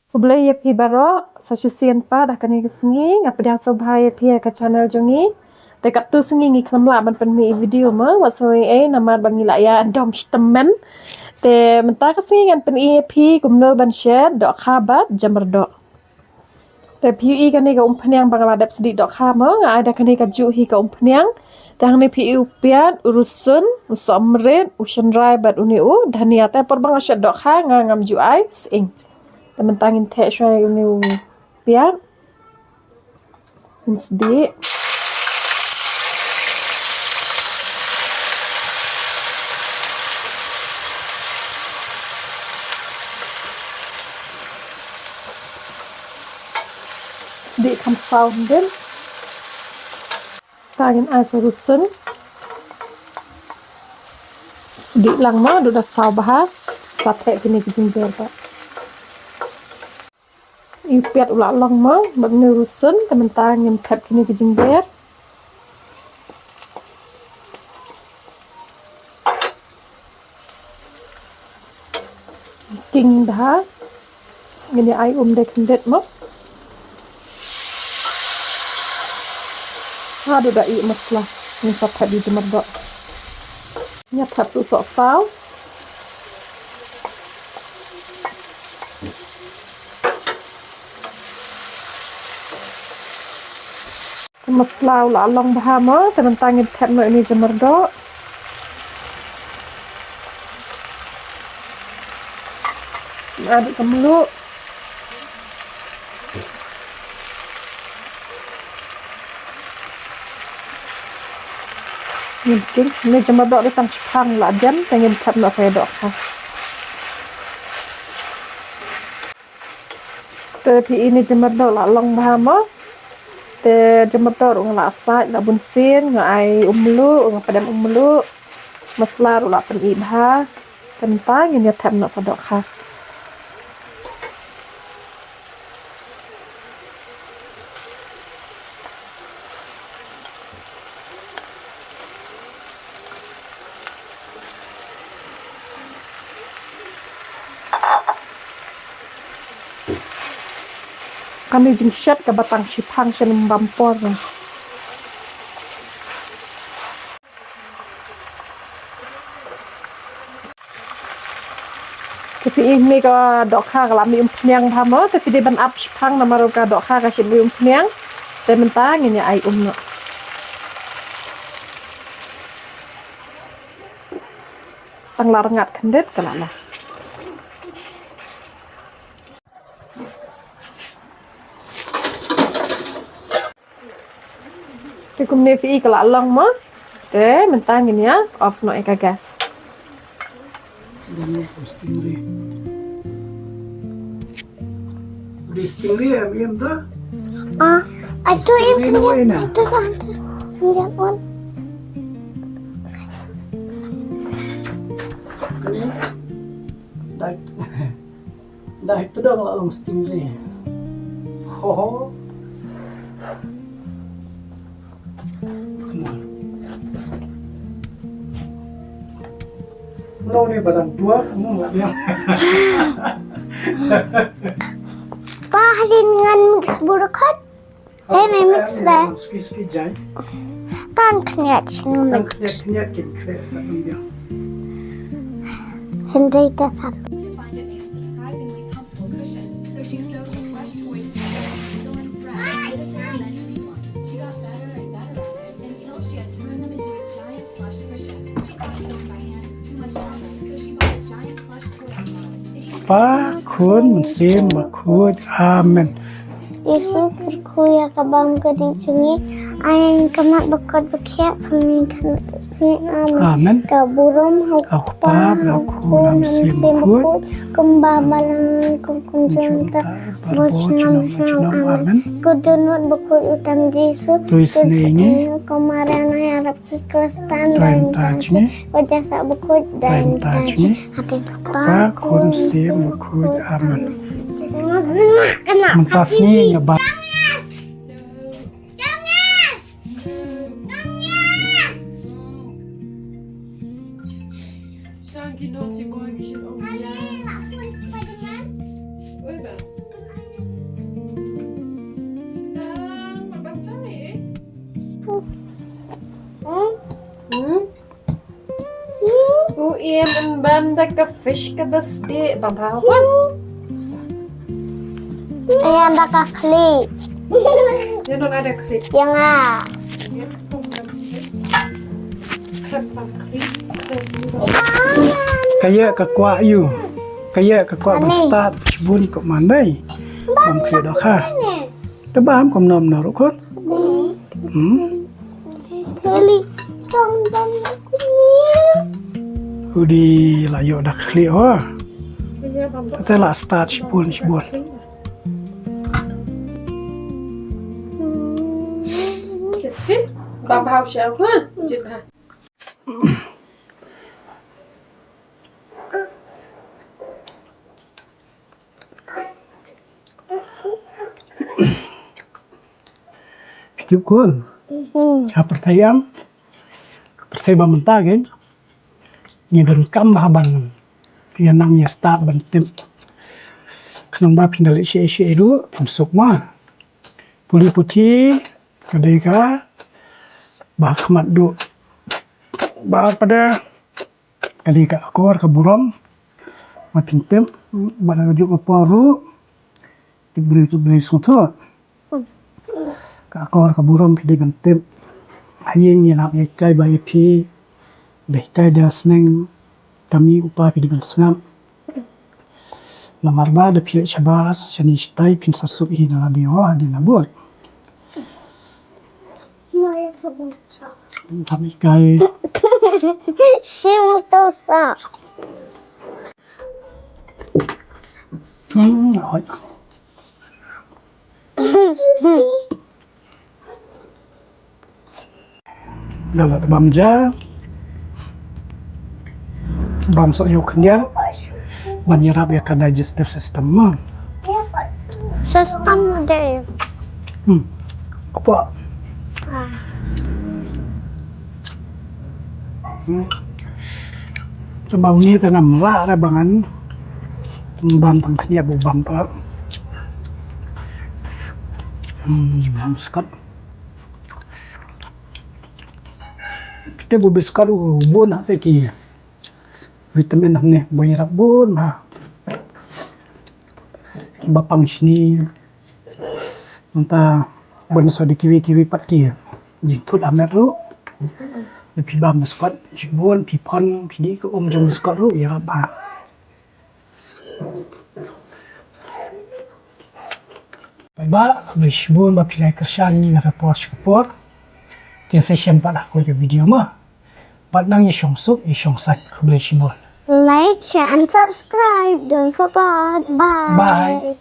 Boleh ya pi baro sasian pa dah kani kesengi ngapedang sobhai pi ke channel jongi dekat tu sengi ngi klamla ban pen mi video ma wasoi nama bangi la ya dom stemen te menta kesengi ngan pen pi gumno ban share dok khabat jamar dok te pi kani ka umpanyang bangala dap sedi dok khama ada kani ka ju hi ka umpanyang tang ni pi upian urusun usomret usenrai bat uni u dhaniata por bang asyad dok kha ngam ju ai sing temen-tangin teh syai uni pian sedih sedih kam sound din tangin asarusun sedih lang ma udah sabah sate kini kejimber pak ipiat ulah long ma bagnerusun temen-tang yang pep kini kejimber king dah ini ai dek hendet ma aduh dah i maslah ni sate di jemar dok nyat susok sao maslah ulah long bahama temen-tangin tap no ini jemar dok aduk kemelu mungkin ini jemar dok di tang Jepang lah jam pengen tap no saya dok ha tapi ini jemar dok lah long bahama te jemar dok ngala asai la bunsin ngai umlu ngapadam umlu maslar ulah pen ibha tentang ini tap no sadok ha kami jengsyat ke batang Jepang senum bampor tapi ini ke dok kha kalami umpnyang thama tapi di ban up Jepang nama roka dok kha ka sibi umpnyang te mentang ini ai umno tang larengat kendet kalala Cukup nevi kalau long mah, mentang ini ya off no eka gas. Di stingri ya miam dah. Itu internet itu kan lihat pun. Ini dah itu dong long stingri. Ho. Lo ni barang tua, kamu nggak bilang. Pahalin dengan mix burukat. Ini mix dah. Ski jai. Tan knyat sinu Yang mix. kenyat kin kre tak bilang. Henry dasar. Find it makes a surprisingly comfortable cushion, so she stroked the plush toy to check out and fresh with a very meant to be one. She got better and better at it until she had turned them into a giant plush cushion. She thought sewing by hand was too much trouble, so she bought a giant plush toy. It even Pa kun musim makut amen. Yesus berkuya kabam kadi sungi. Ayang kamat bekat bekiak kami kamat sungi amin. Amen. Kaburum Aku pa berlaku dalam musim makut. Kembang balang kunjung ta bocnam Amen. Kudunut bekut utang Yesus. Tuis ningi. Kemarin harap kelastan Daim tajni. wajah sak bekut Daim tajni. hati Pa kun musim makut amen. Kena Mentasnya nyoba. Danke, naughty boy, wir sind auch وإيه من بندك fish كبس دي باباwan Ayah ada kakli. dia non ada klik Yang ah. Kaya ka kwa yu. Kaya ka kwa ban start bun ko mandai. Bam kaya dah ka. Ta bam kom nom na ru kon. Kali tong bang aku. Udi la yo dah kli ho. Ta la start bun. Kesti babau siapa juga Cukup kon. Pertayam. Pertay ba mentah kan. Ni dan kam bahaban. Yang namanya start bantim. Kenang ba pindal isi itu pensuk mah. Puli putih kadai ka bah khamat du. Bah pada kadai ka akor ka buram. Ma pintem bana juk paru. Tibri tu beli sotot. Ka akor ka buram pidi bantem. Hayeng ni nak kai ba pi. Deh kai dah seneng kami upah pidi bansengam. Lamar ba da pilih cabar seni stai pin sasup hina la dewa di nabur. Kami kai Sim tosa. Rồi. Đó là băm giá. Băm sok yo kenya. Menyerap ya ke digestive system mah. Sistem deh. Apa? Sebab ni tanam lah ada bangan. Bam tangkanya bu bam pak. Sekat. Kita bu biskat bun nak teki. Vitamin ni menyerap bun mah. Bapang sini. Entah benda di kiwi pat kia. Jingkut amer tu. Pi bam biskat bun pi pon pi di ko jam biskat tu ya ba. Ba bishbun ba pilai kersan ni na report. Tiang session pa lah ko video mah. Pat nang ye suk sak ko bishbun. Like, share, and subscribe. Don't forget. Bye. Bye.